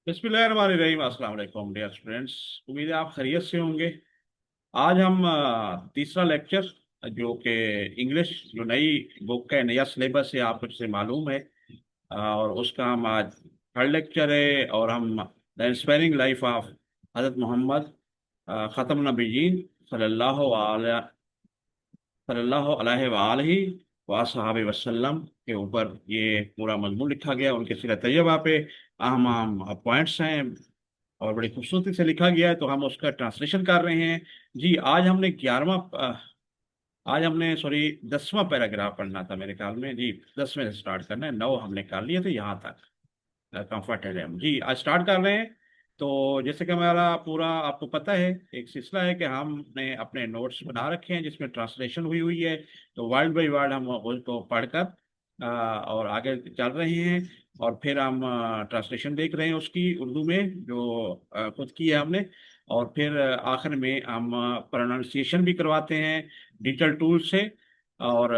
बिस्मिल्लाहिर्रहमानिर्रहीम। अस्सलाम वालेकुम डियर स्टूडेंट्स। उम्मीद है आप खैरियत से होंगे। आज हम तीसरा लेक्चर, जो कि इंग्लिश जो नई बुक है, नया सिलेबस है, आपको जैसे मालूम है। और उसका हम आज थर्ड लेक्चर है। और हम द इंस्पायरिंग लाइफ ऑफ हज़रत मोहम्मद ख़ातमुन नबिय्यीन सल्लल्लाहु अलैहि सल्लल्लाहु अलैहि वसल्लम वसल्लम के ऊपर ये पूरा मजमून लिखा गया। उनके सीरत तैयबा पे अहम अहम पॉइंट्स हैं और बड़ी खूबसूरती से लिखा गया है, तो हम उसका ट्रांसलेशन कर रहे हैं। जी, आज हमने सॉरी 10वां पैराग्राफ पढ़ना था मेरे ख्याल में। जी, 10वें से स्टार्ट करना है। 9 हमने कर लिए थे यहाँ तक। कंफर्टेबल है हम। जी, आज स्टार्ट कर रहे हैं। तो जैसे कि हमारा पूरा आपको पता है, एक सिलसिला है कि हमने अपने नोट्स बना रखे हैं जिसमें ट्रांसलेशन हुई हुई है। तो वर्ड बाय वर्ड हम उसको पढ़कर और आगे चल रहे हैं। और फिर हम ट्रांसलेशन देख रहे हैं उसकी उर्दू में, जो खुद की है हमने। और फिर आखिर में हम प्रोनाउंसिएशन भी करवाते हैं डिजिटल टूल से। और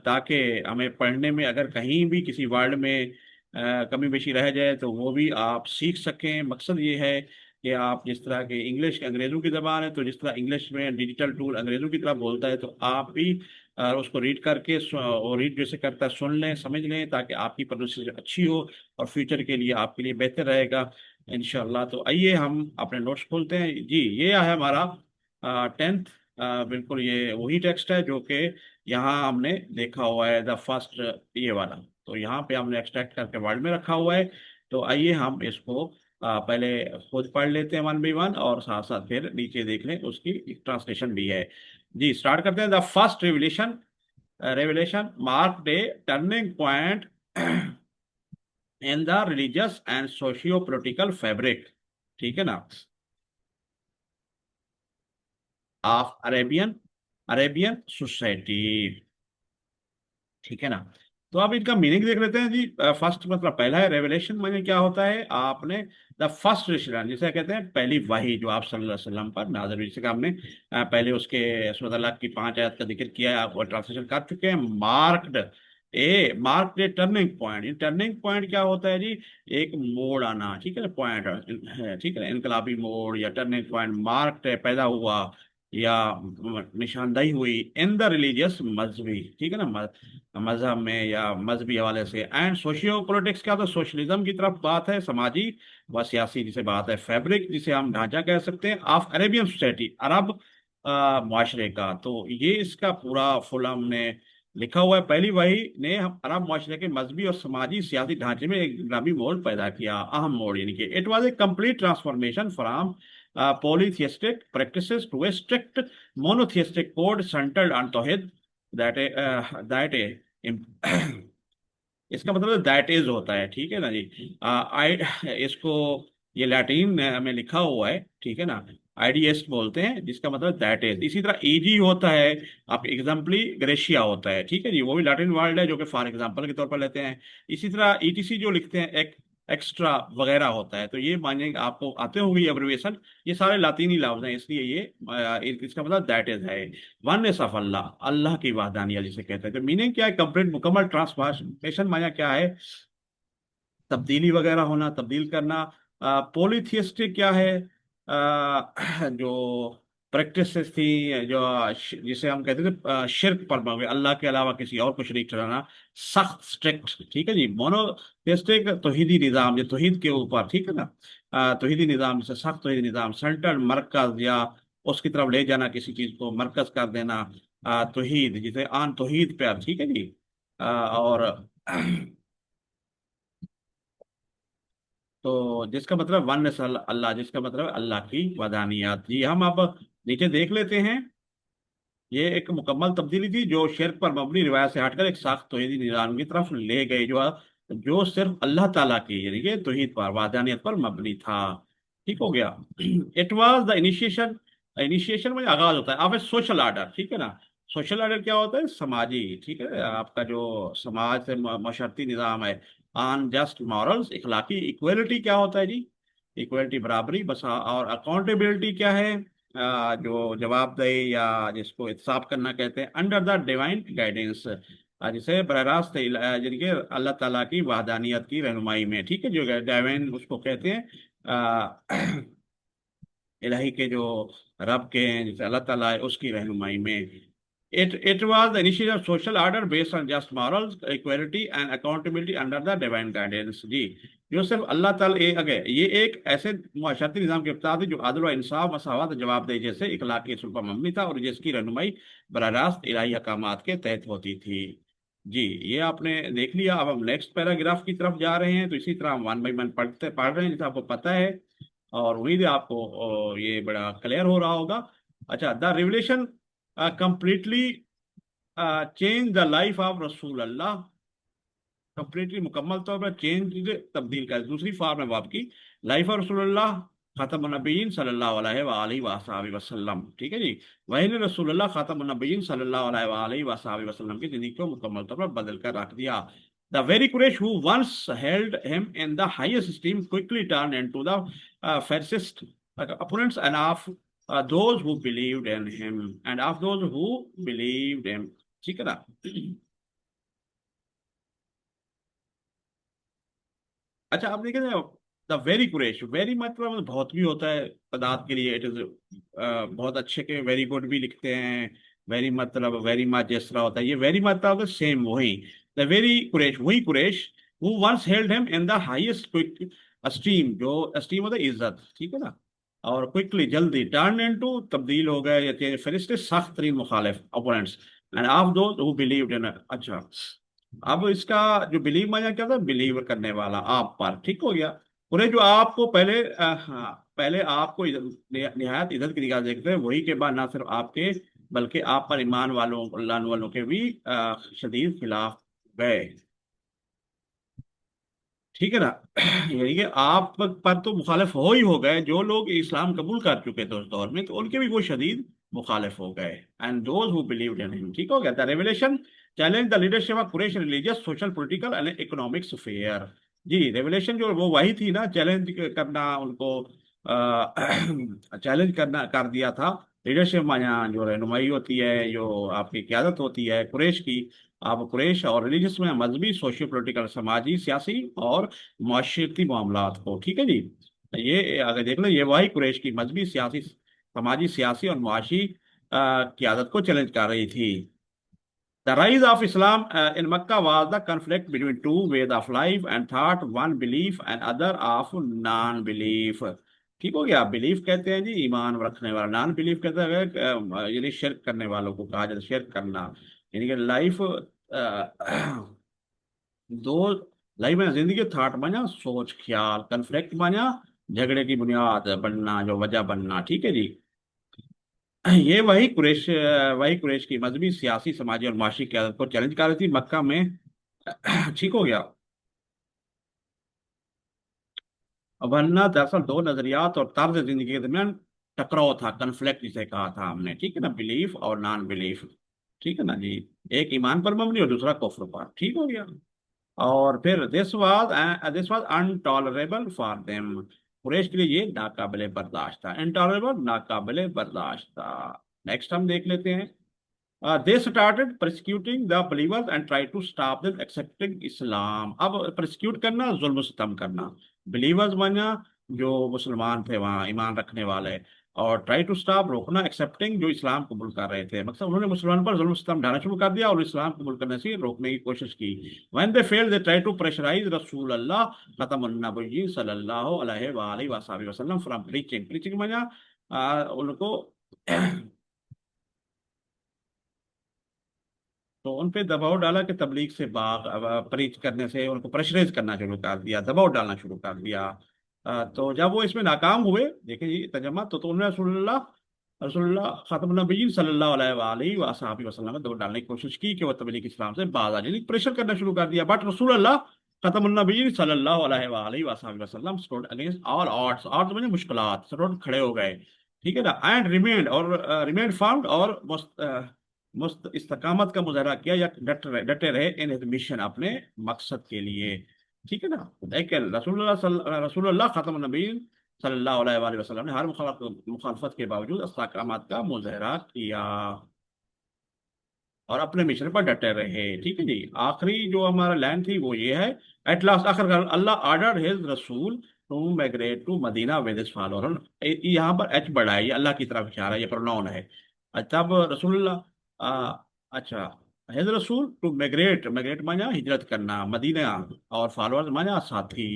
ताकि हमें पढ़ने में अगर कहीं भी किसी वर्ड में कमी बेशी रह जाए तो वो भी आप सीख सकें। मकसद ये है कि आप जिस तरह के इंग्लिश अंग्रेज़ों की ज़बान है, तो जिस तरह इंग्लिश में डिजिटल टूल अंग्रेज़ों की तरह बोलता है, तो आप भी उसको रीड करके और रीड जैसे करता है सुन लें, समझ लें, ताकि आपकी प्रोनाउंसिएशन अच्छी हो और फ्यूचर के लिए आपके लिए बेहतर रहेगा इंशाल्लाह। तो आइए हम अपने नोट्स खोलते हैं। जी, ये है हमारा 10th। बिल्कुल ये वही टेक्स्ट है जो कि यहाँ हमने देखा हुआ है, द फर्स्ट, ये वाला। तो यहाँ पे हमने एक्सट्रैक्ट करके वर्ड में रखा हुआ है। तो आइए हम इसको पहले खुद पढ़ लेते हैं वन बाई वन, और साथ साथ फिर नीचे देख लें उसकी ट्रांसलेशन भी है। जी, स्टार्ट करते हैं। The first revelation revelation mark day turning point in the religious and socio political fabric, ठीक है ना, ऑफ अरेबियन अरेबियन सोसाइटी, ठीक है ना। तो आप इनका मीनिंग देख लेते हैं। जी, फर्स्ट मतलब पहला है रेवलेशन, माने क्या होता है आपने, द फर्स्ट रिशरान जिसे कहते हैं पहली वही जो आप सल्लल्लाहु अलैहि वसल्लम पर नाज़िल हुई। जैसे कि हमने पहले उसके सूरह अल्लाह की 5 आयत का जिक्र किया है, आप वो ट्रांसलेशन कर चुके हैं। मार्क्ड ए टर्निंग पॉइंट। ये टर्निंग पॉइंट क्या होता है जी? एक मोड़ आना, ठीक है ना, पॉइंट है, ठीक है ना, इनकलाबी मोड़ या टर्निंग पॉइंट। मार्क्ड है, पैदा हुआ या निशानदाही हुई इन द रिलीजियस, मजहबी, ठीक है ना, मजहब में या मजहबी हवाले से। एंड सोशियो पॉलिटिक्स क्या, तो सोशलिज्म की तरफ बात है, समाजी व सियासी जिसे बात है। फैब्रिक जिसे हम ढांचा कह सकते हैं, ऑफ अरेबियन सोसाइटी, अरब मुआशरे का। तो ये इसका पूरा फुल हमने लिखा हुआ है। पहली वही ने हम अरब मुआशरे के मजहबी और समाजी सियासी ढांचे में एक इनकलाबी मोड़ पैदा किया, अहम मोड़, यानी कि it was a complete transformation from polytheistic practices to a strict monotheistic code centered on tawhid, that इसका मतलब दैट इज होता है, ठीक है ना जी। आई इसको ये लैटिन में लिखा हुआ है, ठीक है ना। आईडीएस बोलते हैं, जिसका मतलब दैट इज। इसी तरह एजी होता है, आप एग्जाम्पली ग्रेशिया होता है, ठीक है जी, वो भी लैटिन वर्ड है जो कि फॉर एग्जाम्पल के तौर पर लेते हैं। इसी तरह ईटीसी जो लिखते हैं, एक एक्स्ट्रा वगैरह होता है। तो ये मानिए आपको आते होंगे ये एब्रिविएशन, ये सारे लातीनी लफ्ज हैं, इसलिए ये इसका मतलब दैट इज है। वननेस ऑफ अल्लाह, अल्लाह की वहदानियत जिसे कहते हैं। तो मीनिंग क्या है? कंप्लीट मुकम्मल ट्रांसफॉर्मेशन माया क्या है? तब्दीली वगैरह होना, तब्दील करना। पोलीथियस्टिक क्या है? जो प्रैक्टिस थी, जो जिसे हम कहते थे शिर्क पर मबनी, अल्लाह के अलावा किसी और को शरीक ठहराना, सख्त स्ट्रिक्ट, ठीक है जी। मोनोथियस्टिक तौहीदी निज़ाम, ये तौहीद के ऊपर, ठीक है ना। तौहीदी निज़ाम जैसे सख्त तौहीदी निज़ाम, सेंटर मरकज या उसकी तरफ ले जाना, किसी चीज को मरकज कर देना। तौहीद जिसे आन तौहीद पर, ठीक है जी। और तो जिसका मतलब वन अल्लाह, जिसका मतलब है अल्लाह की वदानियात। जी, हम अब नीचे देख लेते हैं। ये एक मुकम्मल तब्दीली थी जो शिर्क पर मबनी रिवायत से हटकर एक साख्त तौहीदी निज़ाम की तरफ ले गई, जो सिर्फ अल्लाह ताला की यानी कि तौहीद पर, वादानियत पर मबनी था। ठीक हो गया। It was the initiation, initiation में आगाज होता है ऑफ ए सोशल आर्डर, ठीक है ना। सोशल आर्डर क्या होता है? समाजी, ठीक है, आपका जो समाज से मशरती निज़ाम है। ऑन जस्ट मॉरल्स, इखलाकी। इक्वलिटी क्या होता है जी? इक्वलिटी, बराबरी बस। और अकाउंटेबिलिटी क्या है? जो जवाबदेही या जिसको इंसाफ करना कहते हैं, अंडर द डिवाइन गाइडेंस, जिसे बरह रास्त यानी कि अल्लाह ताला की वहदानियत की रहनुमाई में, ठीक है, जो डिवाइन उसको कहते हैं। الہی کے جو رب کے ہیں جیسے اللہ تعالیٰ ہے اس کی رہنمائی میں. It was the initiation of social order based on just morals, equality and accountability under the divine guidance. جی جو صرف اللہ تعالیٰ یہ ایک ایسے معاشرتی نظام کے ابتدا تھی جو عدل و انصاف مساوات جواب دہی جیسے اخلاقی اصول پر مبنی تھا اور جس کی رہنمائی براہ راست الہی احکامات کے تحت ہوتی تھی. جی یہ آپ نے دیکھ لیا. اب ہم نیکسٹ پیراگراف کی طرف جا رہے ہیں تو اسی طرح ہم ون بائی ون پڑھ رہے ہیں جیسے آپ کو پتہ ہے اور امید ہے آپ کو یہ بڑا کلیئر ہو رہا ہوگا. اچھا. The revelation completely change the life of رسول اللہ. کمپلیٹلی مکمل طور پر چینج تبدیل کر دوسری فارم ہے وہ آپ کی لائف آف رسول اللہ خاتم النبیین صلی اللہ علیہ وآلہ وصحبہ وسلم. ٹھیک ہے جی. وہی نے رسول اللہ خاتم النبیین صلی اللہ علیہ وآلہ وصحبہ وسلم کی زندگی کو مکمل طور پر بدل کر رکھ دیا. The very Quraysh who once held him in the highest esteem quickly turned into the fiercest opponents and of those who believed in him and of those who believed him. ٹھیک ہے نا. اچھا آپ دیکھیں دا ویری قریش. ویری مطلب بہت بھی ہوتا ہے تعداد کے لیے. اٹ از بہت اچھے کے ویری گڈ بھی لکھتے ہیں. ویری مطلب ویری مچ جس طرح ہوتا ہے یہ ویری مطلب سیم وہی. دا ویری قریش وہی قریش who once held him in the highest quick esteem جو اسٹیم ہوتا ہے عزت. ٹھیک ہے نا. اور کوئکلی جلدی ٹرن انٹو تبدیل ہو گئے یا فرشتے سخت ترین مخالف opponents and of those who believed in. اچھا اب اس کا جو بلیو مانا کیا تھا بلیو کرنے والا آپ پر. ٹھیک ہو گیا. انہیں جو آپ کو پہلے آپ کو نہایت عزت کی نگاہ دیکھتے ہیں وہی کے بعد نہ صرف آپ کے بلکہ آپ پر ایمان والوں اللہ والوں کے بھی شدید خلاف گئے. ٹھیک ہے نا. یعنی کہ آپ پر تو مخالف ہو گئے. جو لوگ اسلام قبول کر چکے تھے اس دور میں تو ان کے بھی وہ شدید مخالف ہو گئے. And those who believed in him. ٹھیک ہو گیا. The revelation challenge the leadership of Quraysh religious social political and economic sphere. جی ریولیشن جو وہ وہی تھی نا چیلنج کرنا ان کو چیلنج کرنا کر دیا تھا. لیڈرشپ مانا جو رہنمائی ہوتی ہے جو آپ کی قیادت ہوتی ہے قریش کی. آپ قریش اور ریلیجس میں مذہبی سوشل پولیٹیکل سماجی سیاسی اور معاشرتی معاملات کو. ٹھیک ہے جی. یہ اگر دیکھ لیں یہ وہی قریش کی مذہبی سیاسی سماجی سیاسی اور معاشی قیادت کو چیلنج کر رہی تھی. The rise of Islam in Makkah was the conflict between two ways of life and thought, one belief and other of non-belief. ٹھیک ہو گیا. بلیف کہتے ہیں جی ایمان رکھنے والا. نان بلیف کہتے ہیں یعنی شرک کرنے والوں کو کہا جاتا ہے شرک کرنا. یعنی کہ لائف دو لائف میں زندگی تھاٹ مانا سوچ خیال کنفلکٹ مانا جھگڑے کی بنیاد بننا جو وجہ بننا. ٹھیک ہے جی. یہ وہی قریش کی مذہبی سیاسی سماجی اور معاشی قیادت کو چیلنج کر رہی تھی مکہ میں. ٹھیک ہو گیا. ورنہ دراصل دو نظریات اور طرز زندگی کے درمیان ٹکراؤ تھا کنفلکٹ جسے کہا تھا ہم نے. ٹھیک ہے نا. بلیف اور نان بلیف. ٹھیک ہے نا جی. ایک ایمان پر مبنی اور دوسرا کفر پر. ٹھیک ہو گیا. اور پھر this was intolerable for them. قریش کے لیے یہ ناقابل برداشت تھا. انٹالریبل ناقابل برداشت تھا. نیکسٹ ہم دیکھ لیتے ہیں. They started persecuting the believers and tried to stop them accepting Islam. اب persecute کرنا ظلم و ستم کرنا. believers مانا جو مسلمان تھے وہاں ایمان رکھنے والے اور try to stop روکنا accepting جو اسلام قبول کر رہے تھے. مقصد انہوں نے مسلمان پر ظلم و ستم ڈھانا شروع کر دیا اور اسلام قبول کرنے سے روکنے کی کوشش کی. when they failed they tried to pressurize رسول اللہ ختم النبیین صلی اللہ علیہ وآلہ وصحبہ وسلم from preaching مانا ان کو تو ان پہ دباؤ ڈالا کہ تبلیغ سے پریچ کرنے سے ان کو پریشرائز کرنا شروع کر دیا دباؤ ڈالنا شروع کر دیا. تو جب وہ اس میں ناکام ہوئے دیکھیں جی ترجمہ تو انہوں نے رسول اللہ خاتم النبیین صلی اللہ علیہ وآلہ وصحبہ وسلم میں دباؤ ڈالنے کی کوشش کی کہ وہ تبلیغ اسلام سے باز آ جائے. پریشر کرنا شروع کر دیا. بٹ رسول اللہ ختم النبیین صلی اللہ علیہ وآلہ وصحبہ وسلم stood against all odds. odds میں مشکلات سٹوڈ کھڑے ہو گئے. ٹھیک ہے نا. اینڈ ریمینڈ فارمڈ اور استقامت کا مظاہرہ کیا یا ڈٹے رہے ان مشن اپنے مقصد کے لیے. ٹھیک ہے نا. لیکن رسول اللہ ختم النبیین صلی اللہ علیہ وآلہ وسلم نے ہر مخالفت کے باوجود استقامت کا مظاہرہ کیا اور اپنے مشن پر ڈٹے رہے. ٹھیک ہے جی. آخری جو ہمارا لائن تھی وہ یہ ہے ایٹ لاسٹ آخر اللہ آرڈرڈ ہز رسول to migrate to Medina with his follower. यहाँ पर एच बढ़ा है, ये अल्लाह की तरफ इशारा है, ये प्रोनाउन है। तब रसूलुल्लाह अच्छा, हिज रसूल टू माइग्रेट, माइग्रेट माना हिजरत करना, मदीना, और फॉलोअर्स माना साथी।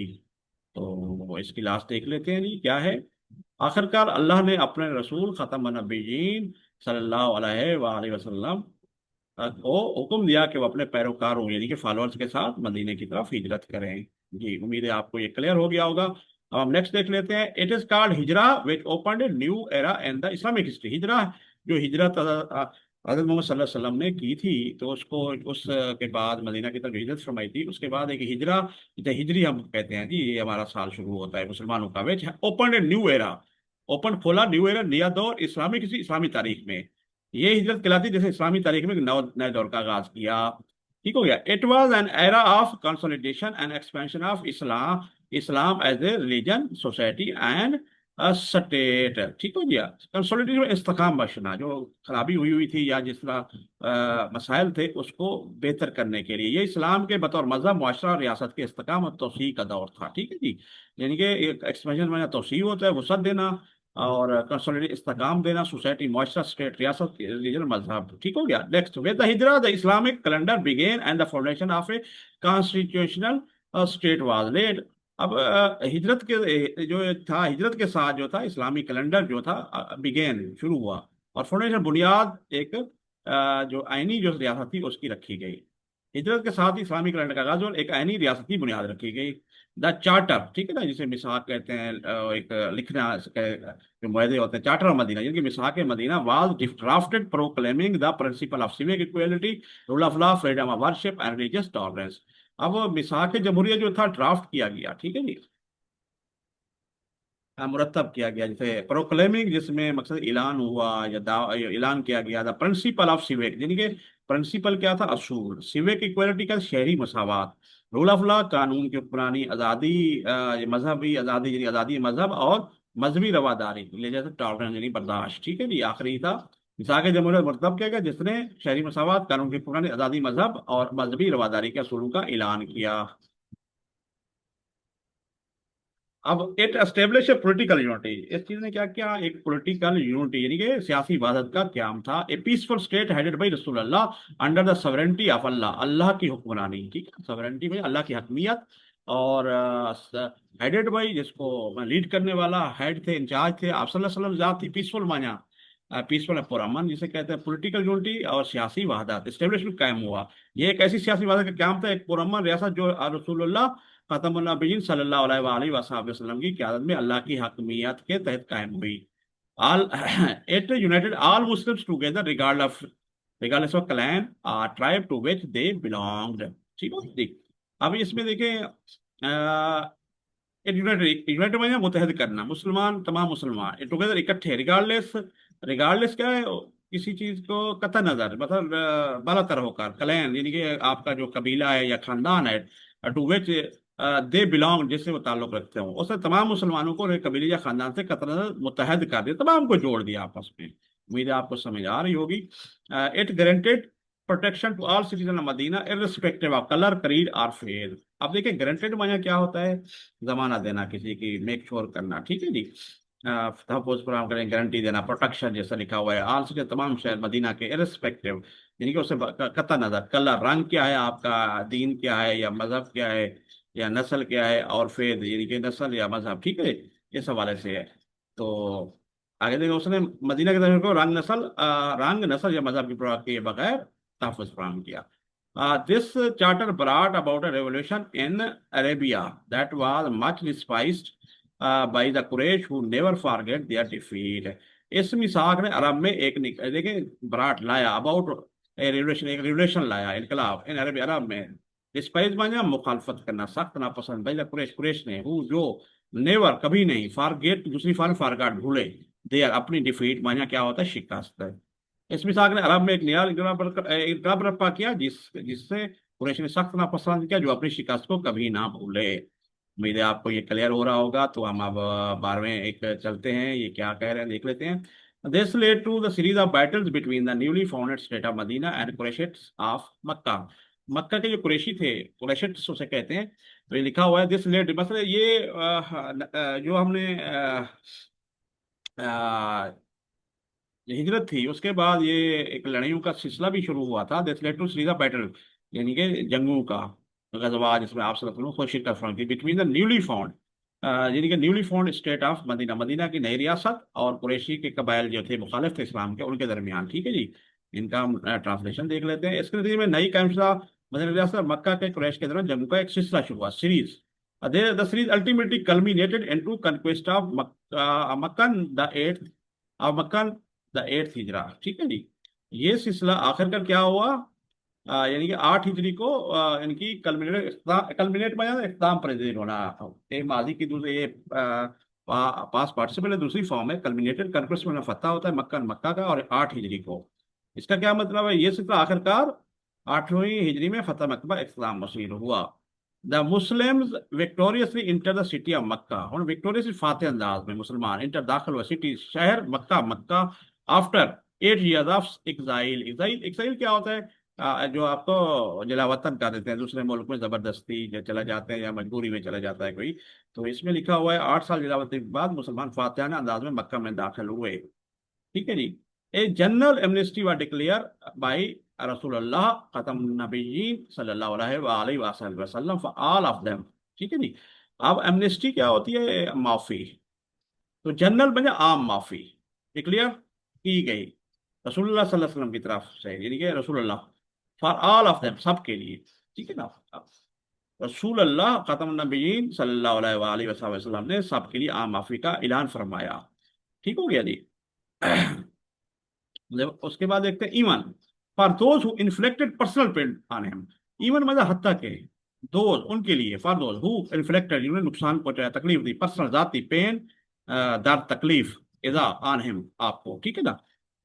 तो इसकी लास्ट देख लेते हैं जी क्या है। आखिरकार अल्लाह ने अपने रसूल खतम नबीयीन सल्लल्लाहु अलैहि वसल्लम को हुक्म दिया कि वो अपने पैरोकारों यानी कि फॉलोअर्स के साथ मदीने की तरफ हिजरत करें। जी उम्मीद है आपको ये क्लियर हो गया होगा। अब हम नेक्स्ट देख लेते हैं। It is called Hijra which opened a new era in the Islamic history. हिजरा, जो हिजरत हज़रत मोहम्मद सल्लल्लाहु अलैहि वसल्लम ने की थी, तो उसको उस के बाद मदीना की तरफ हिजरत फरमाई थी, उसके बाद एक हिजरा, जैसे हिजरी हम कहते हैं जी, ये हमारा साल शुरू होता है मुसलमानों का, which open A new era, open खोला न्यू एरा, नया दौर इस्लामिक हिस्ट्री, इस्लामी तारीख में। ये हिजरत कहलाती है, जैसे इस्लामी तारीख में एक नए दौर का आगाज किया। ठीक हो गया। It was an era of consolidation and expansion of Islam, Islam as a religion, society and state. ठीक हो गया। कंसोलिडेशन में इस्तेकाम बख्शना, जो खराबी हुई हुई थी या जिस तरह मसाइल थे उसको बेहतर करने के लिए, ये इस्लाम के बतौर मजहब, मुआशरा और रियासत के इस्तेकाम और तोसी का दौर था। ठीक है जी। यानी कि एक्सपेंशन में तोसी होता है, वसअत देना, और कंसोलिडेट इस्तेकाम देना, सोसाइटी, मुआशरा, स्टेट, रियासत, रिलीजन, मजहब। ठीक हो गया। Next, with the Hijra the Islamic calendar begin and the foundation of a constitutional state was laid. अब हिजरत के जो था, हिजरत के साथ जो था इस्लामी कैलेंडर जो था बिगेन, शुरू हुआ, और फाउंडेशन, बुनियाद, एक जो आईनी जो रियासत थी उसकी रखी गई। हिजरत के साथ ही इस्लामी कैलेंडर का आगाज और एक आईनी रियासत की बुनियाद रखी गई। द चार्टर, ठीक है ना, जिसे मिसाक कहते हैं, एक लिखना जो मुआहदे होते हैं, चार्टर ऑफ मदीना, जिनकी मिसाक Medina was drafted proclaiming the principle of civic equality, rule of law, freedom of worship and religious tolerance. अब मिसाक जमहूरिया जो था ड्राफ्ट किया गया, ठीक है जी, मुरतब किया गया, जैसे प्रोक्लेमिंग, जिसमें मकसद ऐलान हुआ या ऐलान किया गया था, प्रिंसिपल ऑफ सिविक, यानी कि प्रिंसिपल क्या था, असूल, सिविक इक्वलिटी का शहरी मसावात, रूल ऑफ लॉ, कानून की हुक्मरानी, आज़ादी, मजहबी आज़ादी यानी आज़ादी मजहब, और मजहबी रवादारी, ले जैसे टॉलरेंस यानी बर्दाश्त। ठीक है जी। आखिरी था मिसाक जमहूरियत मरतब किया गया, जिसने शहरी मसावात, कानून की हुक्मरानी, आज़ादी मजहब और मजहबी रवादारी के असूलों का ऐलान किया। अब it establish A political unity, इस चीज ने क्या किया, एक पॉलिटिकल यूनिटी यानी कि सियासी वहदत का क्याम था। ए पीसफुल स्टेट हेडेड बाई रसूल अल्लाह अंडर द सवरेंटी ऑफ अल्लाह, अल्लाह की हुक्मरानी। ठीक है, सवरेंटी में अल्लाह की हकमियत, और हेडेड बाई, जिसको लीड करने वाला हेड थे, इंचार्ज थे, आप सल्लल्लाहु अलैहि वसल्लम जात थी। पीसफुल माना पीसफुल है, पुरअमन जिसे कहते हैं, पॉलिटिकल यूनिटी और सियासी वहदत, एस्टेब्लिशमेंट कायम हुआ। ये एक ऐसी सियासी वहदत का क्याम था, एक पुरअमन रियासत, जो रसूलुल्लाह खतमुन नबीयीन सल्लल्लाहु अलैहि वसल्लम की क़यादत में अल्लाह की हकमियत के तहत कायम हुई। All it united all Muslims together regardless of clan or tribe to which they belonged. ठीक है जी। अब इसमें देखें, यूनाइटेड, यूनाइटेड मतलब मुतहद करना, मुसलमान, तमाम मुसलमान टुगेदर, इकट्ठे, रिगार्डलेस, रिगार्डलेस क्या है, किसी चीज को कतई नजर, मतलब बालातर होकर, क्लैन यानी कि आपका जो कबीला है या खानदान है, टू विच दे बिलोंग, जिससे वो ताल्लुक रखते हो, उसने तमाम मुसलमानों को कबीले या खानदान से कतई नजर मुतहद कर दिया, तमाम को जोड़ दिया आपस में। उम्मीद है आपको समझ आ रही होगी। It guaranteed protection to all citizen of Medina irrespective of colour, creed और फेथ। अब देखिए गारंटेड माना क्या होता है, जमाना देना, किसी की मेक श्योर करना। ठीक है जी। तहफ़्फ़ुज़ फराहम करें, गारंटी देना, प्रोटेक्शन, जैसा लिखा हुआ है, आल से तमाम शहर मदीना के इर्रिस्पेक्टिव, यानी कि उससे कतई नजर, कलर, रंग क्या है आपका, दीन क्या है या मजहब क्या है, या नस्ल क्या है, और फेद यानी कि नस्ल या मजहब। ठीक है, इस हवाले से है। तो आगे देखो, उसने मदीना के दर्शकों को रंग, नस्ल या मजहब की परवाह किए बगैर तहफ़्फ़ुज़ फराहम किया। This charter brought about a revolution in Arabia that was much despised by the Quraysh who never forget their defeat. इस मिसाक ने अरब में एक देखें बराट लाया, अबाउट ए रिवोल्यूशन, एक रिवोल्यूशन लाया, इनकलाब, इन अरब अरब में। डिस्पाइज माना मुखालफत करना, सख्त नापसंद, भाई कुरैश, कुरैश ने, हु जो नेवर, कभी नहीं, फारगेट, दूसरी फार फारगाट, भूले, देयर, अपनी डिफीट माना क्या होता है, शिकस्त। इस मिसाक ने अरब में एक नया इनकलाब बर्पा किया, जिससे कुरैश ने सख्त नापसंद किया, जो अपनी शिकस्त को कभी ना भूले। उम्मीद है आपको ये क्लियर हो रहा होगा। तो हम अब 12वें एक चलते हैं, ये क्या कह रहे हैं देख लेते हैं। This led to the series of battles between the newly founded state of Medina and Qurayshites of Mecca. मक्का के जो कुरैशी थे, कुरैशिट्स उसे कहते हैं। तो ये लिखा हुआ है दिस लेट, मतलब ये जो हमने हिजरत थी उसके बाद ये एक लड़ाइयों का सिलसिला भी शुरू हुआ था। This led to series of battle, यानी कि जंगों का गजवा, जिसमें आप सल्लल्लाहु अलैहि वसल्लम खुद शिरकत फरमाई थी, बिटवीन द न्यूली फाउंड, यानी कि newly found state of Medina, Medina की नई रियासत और कुरैशी के कबाइल जो थे मुखालिफ थे इस्लाम के, उनके दरमियान। ठीक है जी। इनका हम ट्रांसलेशन देख लेते हैं। इसके नतीजे में नई कायम मदीना रियासत और मक्का के कुरैश के दौरान जंगों का एक सिलसिला शुरू हुआ, series. The series ultimately culminated into conquest of Makkan the eighth of Makkan the eighth हिजरा। ठीक है जी। ये सिलसिला आखिरकार क्या हुआ, यानी कि 8 हिजरी को इनकी कल्मिनेट में इख्ताम पजीर होना। एक माजी की दूसरी ये पास पार्टिसिपल है, दूसरी फॉर्म है कल्मिनेटेड, कन्क्वेस्ट में फतह होता है मक्का मक्का का, और 8 हिजरी को। इसका क्या मतलब है, ये सिलसिला आखिरकार 8वीं हिजरी में फतह मकबा इख्ताम मसीर हुआ। The Muslims victoriously enter the city of Mecca, और विक्टोरियसली फातह अंदाज में मुसलमान इंटर दाखिल हुआ सिटी शहर मक्का मक्का after 8 years of exile. Exile exile क्या होता है, जो आपको जला वतन कर देते हैं, दूसरे मुल्क में जबरदस्ती जो चला जाते हैं या मजबूरी में चला जाता है कोई। तो इसमें लिखा हुआ है 8 साल जलावतन के बाद मुसलमान फातिहाना अंदाज में मक्का में दाखिल हुए। ठीक है जी। ए जनरल एमनेस्टी व डिक्लेयर बाई रसूलुल्लाह खतम नबीयीन सल्लल्लाहु अलैहि वसल्लम फॉर ऑल ऑफ देम। ठीक है जी। अब एमनेस्टी क्या होती है, माफी। तो जनरल बने आम माफी डिक्लेयर की गई रसूलुल्लाह सल्लल्लाहु अलैहि वसल्लम की तरफ से, यानी कि रसूलुल्लाह फॉर ऑल ऑफ देम, सबके लिए। ठीक है ना। रसूलुल्लाह खतम नबीयीन सल्लल्लाहु अलैहि वसल्लम ने सबके लिए आम माफी का ऐलान फरमाया। ठीक हो गया जी। उसके बाद देखते हैं ईमान for those who inflicted personal pain on him. ईमान मतलब हत्या के, दोज उनके लिए, फॉर दोज हु इन्फ्लिक्टेड जिन्होंने नुकसान पहुंचाया, तकलीफ दी, पर्सनल जाती, पेन दर्द तकलीफ, इजा ऑन हिम आपको। ठीक है ना।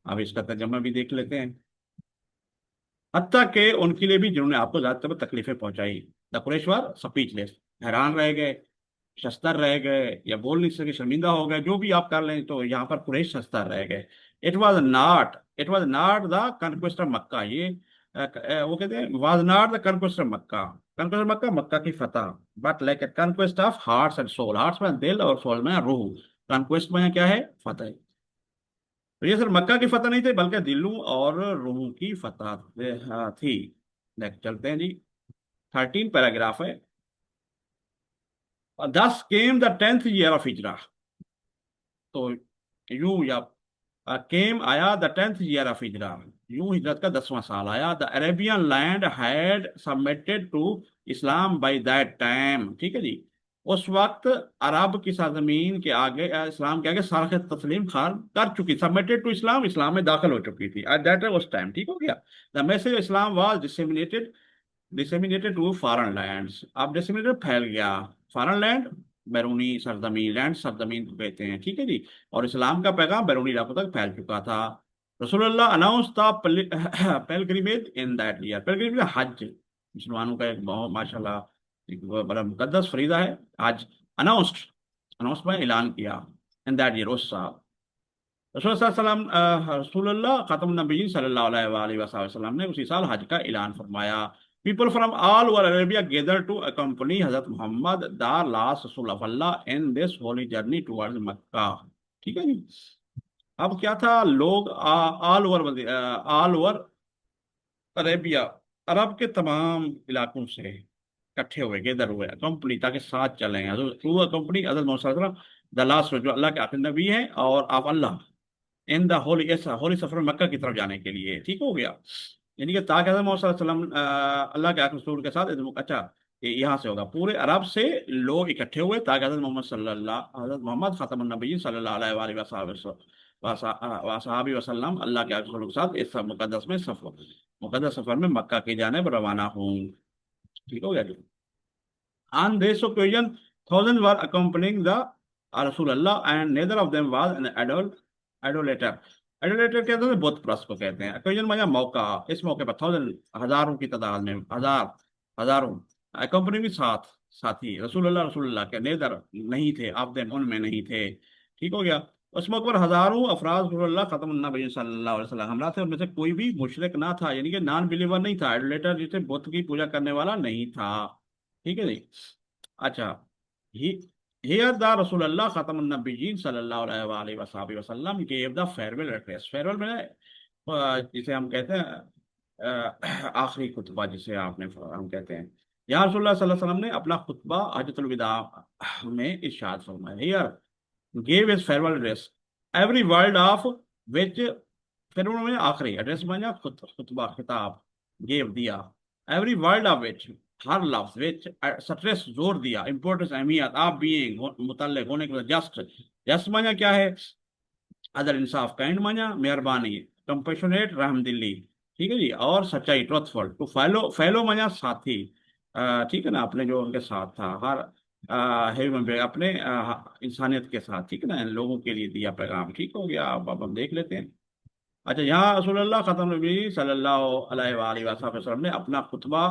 अब इसका तर्जुमा भी देख लेते हैं। हत्या के उनके लिए भी जिन्होंने आपको ज्यादातर तकलीफें पहुंचाई। द कुरैशवार स्पीचलेस, हैरान रह गए, शस्तर रह गए, या बोल नहीं सके, शर्मिंदा हो गए, जो भी आप कर लें। तो यहाँ पर कुरैश शस्तर रह गए। It was not the conquest of Mecca, ये वो कहते हैं was not the conquest of Mecca, conquest of Mecca Mecca की फतह, but like a conquest of hearts and soul, hearts में दिल और सोल में रूह। कन्क्वेस्ट में क्या है, फतह। तो ये सिर्फ मक्का की फतह नहीं थी, बल्कि दिलों और रूहों की फतह थी। नेक्स्ट चलते हैं जी। 13 पैराग्राफ है। This came the 10th year of Hijra. तो यूं या केम आया द 10th year ऑफ हिजरा, यूं हिजरत का 10वां साल आया। The Arabian land had submitted to Islam by that time. ठीक है जी। उस वक्त अरब की सरजमीन के आगे इस्लाम के आगे सारख तस्लीम खान कर चुकी, सबमिटेड टू इस्लाम, इस्लाम में दाखिल हो चुकी थी एट दैट उस टाइम। ठीक हो गया। The message Islam was disseminated to foreign lands. अब डिसेमिनेटेड फैल गया, फॉरेन लैंड बैरूनी सरजमीन, लैंड सरजमीन को कहते हैं। ठीक है जी। और इस्लाम का पैगाम बैरूनी इलाकों तक फैल चुका था। रसूलुल्लाह अनाउंस था पेलग्रिमेज इन दैट ईयर। पेलग्रिमेज हज मुसलमानों का एक बहुत माशाल्लाह एक बड़ा मुकद्दस फरीदा है हज। अनाउंस्ड, अनाउंस में ऐलान किया, इन दैट ईयर उस साल। रसूलुल्लाह खातम नबीयीन सल्लल्लाहु अलैहि वसल्लम ने उसी साल हज का ऐलान फरमाया। People from all over Arabia gather to accompany Hazrat Muhammad the last Rasul of Allah in this holy journey towards Mecca. ठीक है जी। अब क्या था, लोग ऑल ओवर अरेबिया, अरब के तमाम इलाकों से इकट्ठे हुए, गेदर हुए कंपनी, ताकि साथ चलें through company Hazrat Muhammad the last जो अल्लाह के आखिरी नबी हैं और आप अल्लाह इन द होली, ऐसा होली सफर मक्का की तरफ जाने के लिए। ठीक हो गया। यानी कि ताकि हज़रत मोहम्मद सल्लल्लाहु अलैहि वसल्लम अल्लाह के आखिरी रसूल के साथ अच्छा, ये यहाँ से होगा, पूरे अरब से लोग इकट्ठे हुए ताकि हज़रत मोहम्मद खातमुन नबी सल्लल्लाहु अलैहि वसल्लम अल्लाह के आखिरी रसूल के साथ इस मुकद्दस सफर में मक्का की जानिब रवाना हूँ। ठीक हो गया जी। On this occasion, thousands were accompanying the Rasulullah and neither of them was an idolater. Idolater कहते हैं बुत प्रस्त को कहते हैं। occasion माया मौका, इस मौके पर थाउजेंड हजारों की तादाद में, हजारों accompanying भी साथी रसूलुल्लाह के नेदर नहीं थे, आप देम उनमें नहीं थे। ठीक हो गया। उस मौके पर हजारों अफराज रसूलुल्लाह खत्म सल्लल्लाहु अलैहि वसल्लम हमरा थे, उनमें से कोई भी मुशरिक ना था, यानी कि नॉन बिलीवर नहीं था, आइडोलेटर जिसे बुत की पूजा करने वाला नहीं था। ठीक है जी। अच्छा, ही हियर द रसूलुल्लाह खत्म नबीयीन सल्लल्लाहु अलैहि वसल्लम gave the farewell address. Farewell में जिसे हम कहते हैं आखिरी खुतबा, जिसे आपने हम कहते हैं, यहाँ रसूलुल्लाह सल्लल्लाहु अलैहि वसल्लम ने अपना खुतबा हजतुल विदा में इरशाद फरमाया। Here gave his farewell address, every word of which, फिर उन्होंने आखिरी एड्रेस बना खुतबा खिताब, गेव दिया, every word of which, हर लफ्ज which स्ट्रेस जोर दिया, इम्पोर्टेंस अहमियत ऑफ बीइंग मुतल्लिक होने के बाद, जस्ट, जस्ट माना क्या है, अदर इंसाफ, काइंड माना मेहरबानी, कंपेशनेट रहमदिली, ठीक है जी, और सच्चाई ट्रुथफुल, टू फैलो, फैलो माना साथी, ठीक है ना, अपने जो उनके साथ था, हर ह्यूमन बीइंग, अपने इंसानियत के साथ, ठीक है ना, लोगों के लिए दिया पैगाम। ठीक हो गया, अब हम देख लेते हैं। अच्छा, यहाँ रसूलुल्लाह खत्म नबी सल्लल्लाहु अलैहि वसल्लम ने अपना खुतबा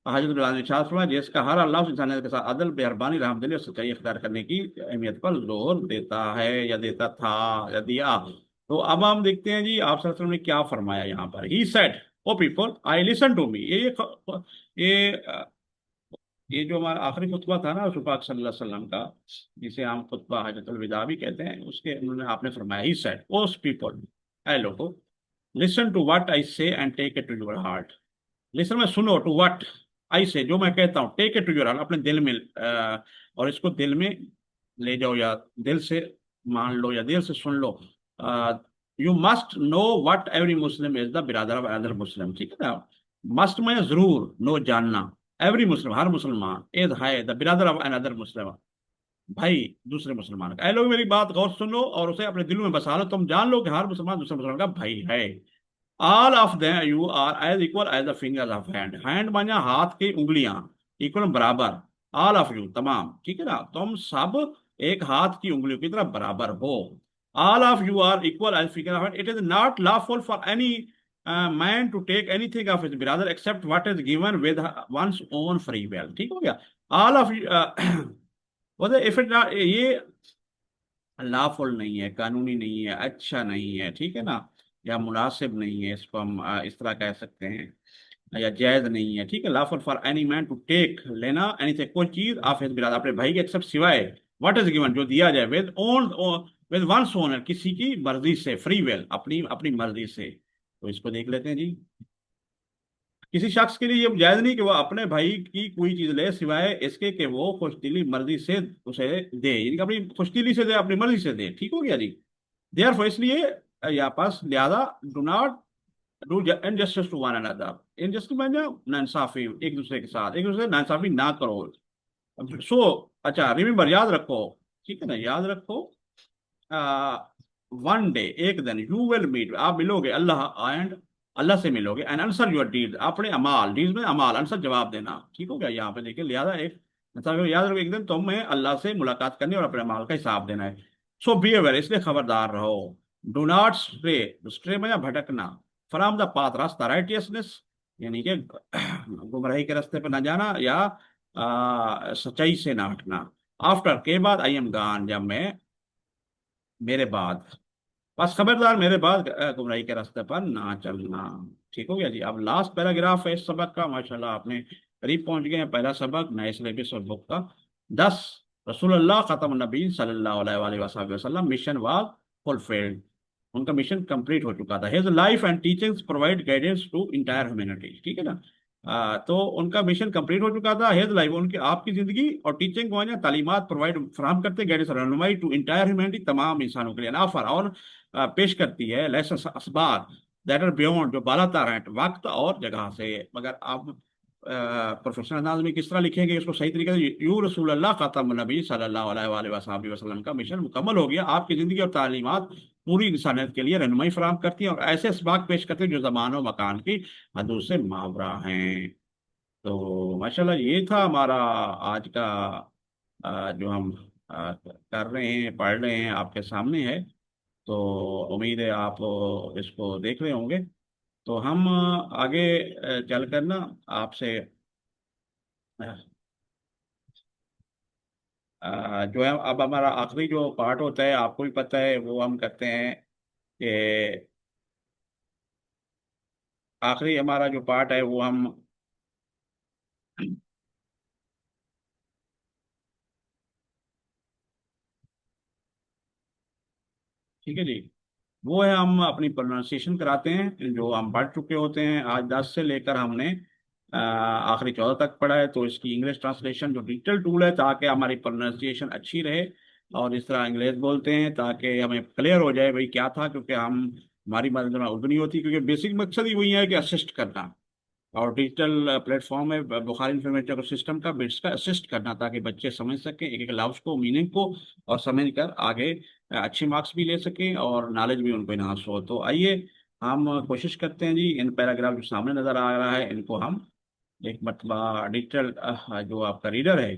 हजरत इरशाद फरमाया, जिसका हर अल्लाह इंसानियत के साथ अदल, मेहरबानी, रहमदिली और सच्चाई इख्तियार करने की अहमियत पर जोर देता है, या देता था, या दिया। तो अब हम देखते हैं जी आप सल्लल्लाहु अलैहि वसल्लम ने क्या फरमाया यहाँ पर। He said, O people, I listen to me. ये ये जो हमारा आखिरी खुतबा था ना रसूल पाक सल्लल्लाहु अलैहि वसल्लम का, जिसे हम खुतबा हजरतुल विदा भी कहते हैं, उसके उन्होंने आपने फरमाया, ही सेड, ओ पीपल, ऐ लोगो, listen to what I say and take it to your heart. Listen में सुनो, टू व्हाट आई से, जो मैं कहता हूँ, take it to your heart, अपने दिल में, और इसको दिल में ले जाओ, या दिल से मान लो, या दिल से सुन लो। You must know what every Muslim is the बिरादर ऑफ अदर मुस्लिम। ठीक है ना, मस्ट में जरूर, नो जानना, एवरी मुस्लिम हर मुसलमान, इज है द बिरादर ऑफ अनदर मुस्लिम, भाई दूसरे मुसलमान का। ऐ लोग मेरी बात गौर सुनो और उसे अपने दिल में बसा लो, तुम जान लो कि हर मुसलमान दूसरे मुसलमान का भाई है। All of them you are as equal as the fingers of hand. Hand माना हाथ की उंगलियां, इक्वल बराबर, ऑल ऑफ यू तमाम, ठीक है ना, तुम सब एक हाथ की उंगलियों की तरह बराबर हो। All of you are equal as finger of hand. It is not lawful for any man to take anything of his brother except what is given with one's own free will. ठीक हो गया। All of if it, ये lawful नहीं है, कानूनी नहीं है, अच्छा नहीं है, ठीक है ना, या मुनासिब नहीं है, इसको हम इस तरह कह सकते हैं, या जायज नहीं है। ठीक है, lawful for any man to take, लेना, एनीथिंग, कोई चीज ऑफ हिज बिरादर, अपने भाई के एक्सेप्ट सिवाय, व्हाट इज गिवन, जो दिया जाए, with own, with one's owner, किसी की मर्जी से, फ्री विल, अपनी अपनी मर्जी से। तो इसको देख लेते हैं जी। किसी शख्स के लिए ये जायज नहीं कि वो अपने भाई की कोई चीज ले सिवाय इसके कि वो खुशदिली मर्जी से उसे दे, यानी कि अपनी खुशदिली से दे, अपनी मर्जी से दे। ठीक हो गया जी। देयरफॉर, इसलिए या पास लिहाजा, do not do injustice to one another. Injustice माने नाइंसाफी, एक दूसरे के साथ एक दूसरे से नाइंसाफी ना करो। सो, अच्छा, रिमेम्बर, याद रखो, ठीक है ना, याद रखो, वन डे, एक दिन, यू विल मीट, आप मिलोगे, अल्लाह एंड, अल्लाह से मिलोगे, एंड आंसर योर डीड, अपने अमाल, डीड में अमाल, आंसर जवाब देना। ठीक हो गया, यहाँ पे देखिए, लिहाजा एक मतलब याद रखो, एक दिन तुम्हें अल्लाह से मुलाकात करनी और अपने अमाल का हिसाब देना है। सो बी अवेयर, इसलिए खबरदार रहो। डू नॉट स्ट्रे, स्ट्रे में भटकना, फ्रॉम द पाथ, रास्ता, राइटियसनेस, यानी कि गुमराही के रास्ते पर ना जाना, या सच्चाई से ना हटना। आफ्टर, के बाद, आई एम गॉन, जब मैं, मेरे बाद, बस खबरदार मेरे बाद गुमराही के रास्ते पर ना चलना। ठीक हो गया जी। अब लास्ट पैराग्राफ है इस सबक का, माशाल्लाह आपने करीब पहुंच गए हैं, पहला सबक नए सिलेबस और बुक का। 10, रसूलुल्लाह खत्म नबी सल्लल्लाहु अलैहि वसल्लम मिशन वाज फुलफिल्ड। उनका मिशन कंप्लीट हो चुका था। His life and teachings provide guidance to entire humanity. ठीक है ना, तो उनका मिशन कंप्लीट हो चुका था। हिज लाइफ, उनकी आपकी जिंदगी, और टीचिंग को है तालीमात प्रोवाइड फराहम करते, गाइडेंस रहनुमाई, टू इंटायर ह्यूमैनिटी, तमाम इंसानों के लिए, ऑफर, और पेश करती है लेसन असबार दैट आर बियॉन्ड, जो बालातार हैं वक्त और जगह से। मगर आप प्रोफेशनल अंदाज में किस तरह लिखेंगे इसको सही तरीके से, यू रसूलुल्लाह खत्म नबी सल्लल्लाहु अलैहि वसल्लम का मिशन मुकम्मल हो गया। आपकी जिंदगी और तालीमात पूरी इंसानियत के लिए रहनुमाई फराहम करती है, और ऐसे इसबाक पेश करती है जो जमान और मकान की हदों से मावरा हैं। तो माशाल्लाह, ये था हमारा आज का जो हम कर रहे हैं, पढ़ रहे हैं, आपके सामने है। तो उम्मीद है आप इसको देख रहे होंगे। तो हम आगे चल कर ना आपसे जो है अब हमारा आखिरी जो पार्ट होता है, आपको भी पता है, वो हम करते हैं कि आखिरी हमारा जो पार्ट है वो हम, ठीक है जी, वो है हम अपनी प्रोनाउंसिएशन कराते हैं जो हम पढ़ चुके होते हैं। आज 10 से लेकर हमने आखिरी 14 तक पढ़ा है, तो इसकी इंग्लिश ट्रांसलेशन जो डिजिटल टूल है, ताकि हमारी प्रोनाउंसिएशन अच्छी रहे और इस तरह इंग्लिश बोलते हैं ताकि हमें क्लियर हो जाए भाई क्या था, क्योंकि हम हमारी मदद में उर्दू नहीं होती, क्योंकि बेसिक मकसद ही वही है कि असिस्ट करना। और डिजिटल प्लेटफॉर्म है बुखारी इंफॉर्मेटिव सिस्टम का, बिट्स का असिस्ट करना, ताकि बच्चे समझ सकें एक एक लफ्ज को, मीनिंग को, और समझ कर आगे अच्छे मार्क्स भी ले सकें और नॉलेज भी उनको इनहांस हो। तो आइए हम कोशिश करते हैं जी, इन पैराग्राफ जो सामने नजर आ रहा है इनको हम एक मरतबा डिजिटल जो आपका रीडर है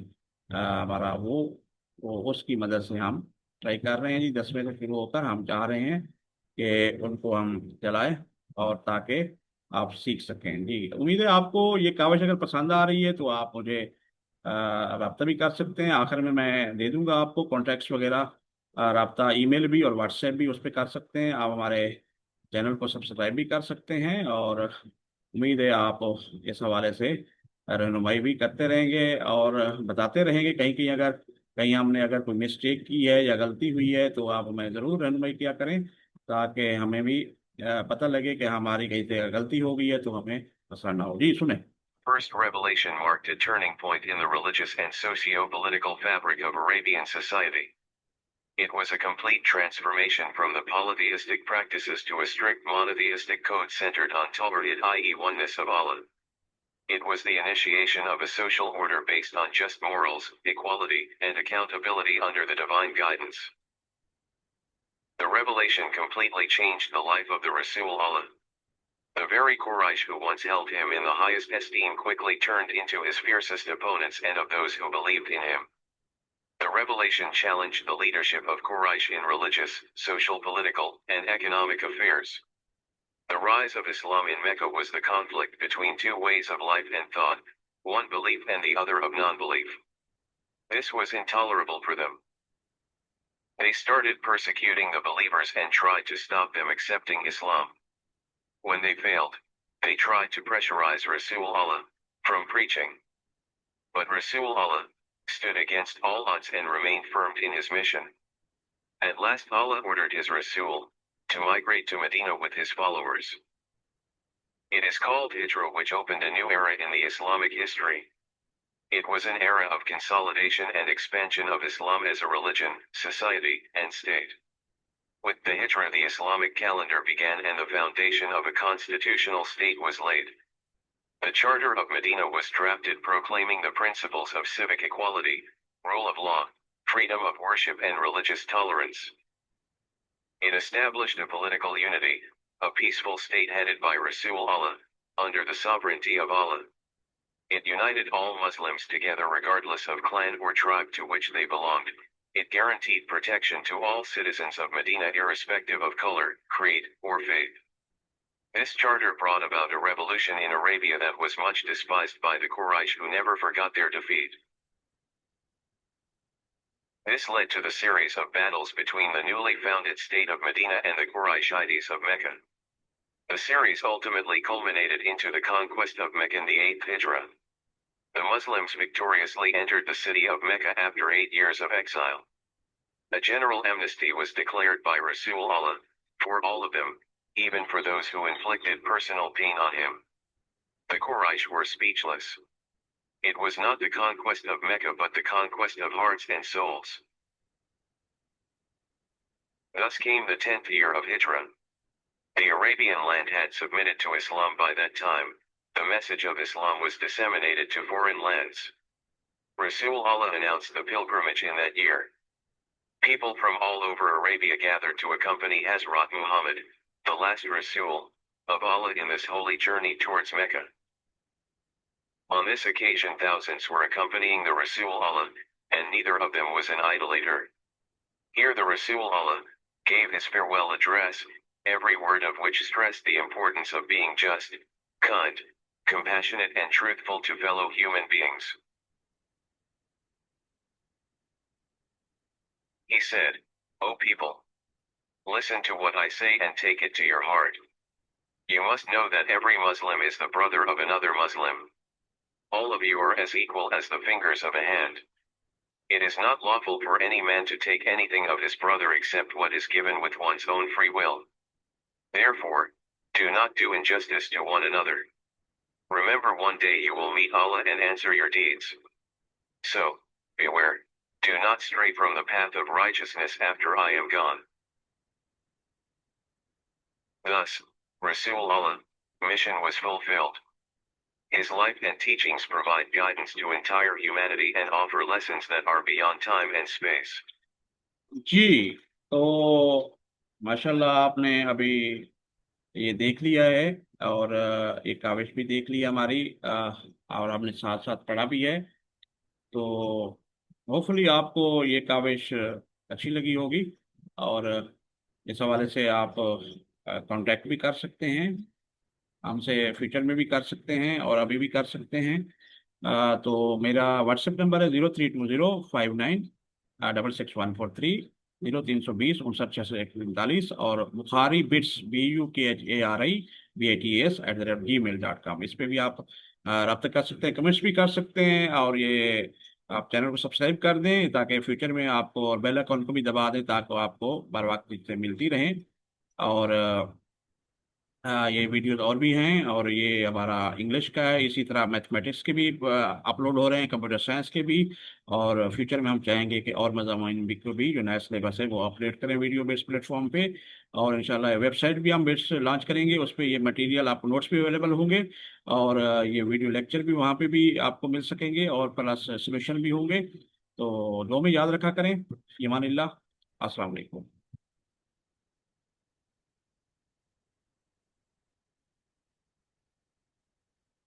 हमारा, वो उसकी मदद से हम ट्राई कर रहे हैं जी। 10वें से शुरू होकर हम चाह रहे हैं कि उनको हम चलाएं, और ताकि आप सीख सकें जी। उम्मीद है आपको ये काविश अगर पसंद आ रही है तो आप मुझे रब्ता भी कर सकते हैं। आखिर में मैं दे दूंगा आपको कॉन्टैक्ट्स वगैरह, रब्ता ईमेल भी और व्हाट्सएप भी उस पर कर सकते हैं। आप हमारे चैनल को सब्सक्राइब भी कर सकते हैं, और उम्मीद है आप इस हवाले से रहनुमाई भी करते रहेंगे और बताते रहेंगे कहीं कहीं अगर कहीं हमने अगर कोई मिस्टेक की है या गलती हुई है तो आप हमें ज़रूर रहनुमाई किया करें, ताकि हमें भी पता लगे कि हमारी कहीं से गलती हो गई है तो हमें असर ना हो। जी सुने। First revelation marked a turning point in the religious and socio-political fabric of Arabian society. It was a complete transformation from the polytheistic practices to a strict monotheistic code centered on Tawhid, i.e. oneness of Allah. It was the initiation of a social order based on just morals, equality, and accountability under the divine guidance. The revelation completely changed the life of the Rasul Allah. The very Quraysh who once held him in the highest esteem quickly turned into his fiercest opponents and of those who believed in him. The revelation challenged the leadership of Quraysh in religious, social, political, and economic affairs. The rise of Islam in Mecca was the conflict between two ways of life and thought, one belief and the other of non-belief. This was intolerable for them. They started persecuting the believers and tried to stop them accepting Islam. When they failed, they tried to pressurize Rasul Allah from preaching. But Rasul Allah stood against all odds and remained firm in his mission. At last Allah ordered his Rasul to migrate to Medina with his followers. It is called Hijra, which opened a new era in the Islamic history. It was an era of consolidation and expansion of Islam as a religion, society, and state. With the Hijra, the Islamic calendar began and the foundation of a constitutional state was laid. The Charter of Medina was drafted proclaiming the principles of civic equality, rule of law, freedom of worship and religious tolerance. It established a political unity, a peaceful state headed by Rasul Allah, under the sovereignty of Allah. It united all Muslims together regardless of clan or tribe to which they belonged. It guaranteed protection to all citizens of Medina irrespective of color, creed, or faith. This charter brought about a revolution in Arabia that was much despised by the Quraysh, who never forgot their defeat. This led to the series of battles between the newly founded state of Medina and the Qurayshites of Mecca. The series ultimately culminated into the conquest of Mecca in the 8th Hijra. The Muslims victoriously entered the city of Mecca after 8 years of exile. A general amnesty was declared by Rasul Allah for all of them, even for those who inflicted personal pain on him. The Quraysh were speechless. It was not the conquest of Mecca but the conquest of hearts and souls. Thus came the 10th year of Hijra. The Arabian land had submitted to Islam by that time. The message of Islam was disseminated to foreign lands. Rasul Allah announced the pilgrimage in that year. People from all over Arabia gathered to accompany Hazrat Muhammad, the last Rasul of Allah, in this holy journey towards Mecca. On this occasion thousands were accompanying the Rasul Allah, and neither of them was an idolater. Here the Rasul Allah gave his farewell address, every word of which stressed the importance of being just, kind, compassionate and truthful to fellow human beings. He said, "O people, listen to what I say and take it to your heart. You must know that every Muslim is the brother of another Muslim. All of you are as equal as the fingers of a hand. It is not lawful for any man to take anything of his brother except what is given with one's own free will. Therefore, do not do injustice to one another. Remember one day you will meet Allah and answer your deeds. So, beware, do not stray from the path of righteousness after I am gone." Thus, Rasul Allah's mission was fulfilled. His life and teachings provide guidance to entire humanity and offer lessons that are beyond time and space. जी, तो माशाल्लाह आपने अभी ये देख लिया है, और ये काविश भी देख ली हमारी, और आपने साथ साथ पढ़ा भी है। तो होपफुली आपको ये काविश अच्छी लगी होगी, और इस हवाले से आप कांटेक्ट भी कर सकते हैं हमसे, फ्यूचर में भी कर सकते हैं और अभी भी कर सकते हैं। तो मेरा व्हाट्सएप नंबर है 032059664143, 0320 59 641 और Bukhari bits BUKHARI BATS @gmail.com, इस पे भी आप रब्ता कर सकते हैं, कमेंट्स भी कर सकते हैं, और ये आप चैनल को सब्सक्राइब कर दें ताकि फ्यूचर में आपको, और बेल आइकन को भी दबा दें ताकि आपको बर वक्त चीज़ें मिलती रहें। और ये वीडियोस और भी हैं, और ये हमारा इंग्लिश का है, इसी तरह मैथमेटिक्स के भी अपलोड हो रहे हैं, कंप्यूटर साइंस के भी। और फ्यूचर में हम चाहेंगे कि और मज़ामीन भी को भी जो नया सिलेबस है वो अपडेट करें वीडियो बेस्ड प्लेटफॉर्म पे। और इंशाल्लाह वेबसाइट भी हम बेस्ड लॉन्च करेंगे, उस पर ये मटेरियल आपको नोट्स भी अवेलेबल होंगे, और ये वीडियो लेक्चर भी वहाँ पे भी आपको मिल सकेंगे, और प्लस सबमिशन भी होंगे। तो दो में याद रखा करें। ईमान अल्लाह। अस्सलाम वालेकुम।